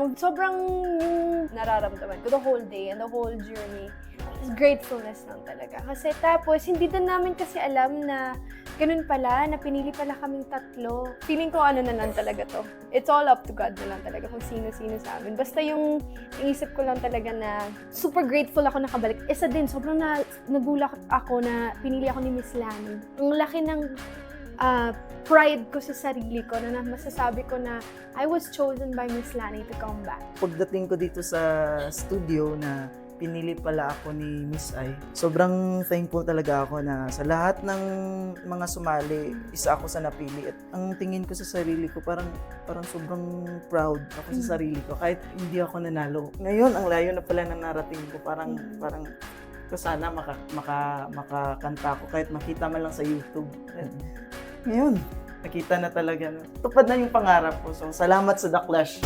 lang, sobrang nararamdaman ko the whole day and the whole journey is gratefulness lang talaga. Kasi tapos, hindi din namin kasi alam na ganun pala, na pinili pala kaming tatlo. Feeling ko ano na lang talaga to. It's all up to God na lang talaga kung sino-sino sa amin. Basta yung inisip ko lang talaga na super grateful ako nakabalik. Isa din, sobrang nagulat ako na pinili ako ni Miss Lani. Ang laki ng pride ko sa sarili ko na masasabi ko na I was chosen by Miss Lani to come back. Pagdating ko dito sa studio na pinili pala ako ni Miss Ai, sobrang thankful talaga ako na sa lahat ng mga sumali, isa ako sa napili. At ang tingin ko sa sarili ko, parang sobrang proud ako sa sarili ko. Kahit hindi ako nanalo. Ngayon, ang layo na pala na narating ko. Parang ko sana makakanta ko kahit makita man lang sa YouTube. Ngayon, nakita na talaga. Tupad na yung pangarap ko. So, salamat sa The Clash.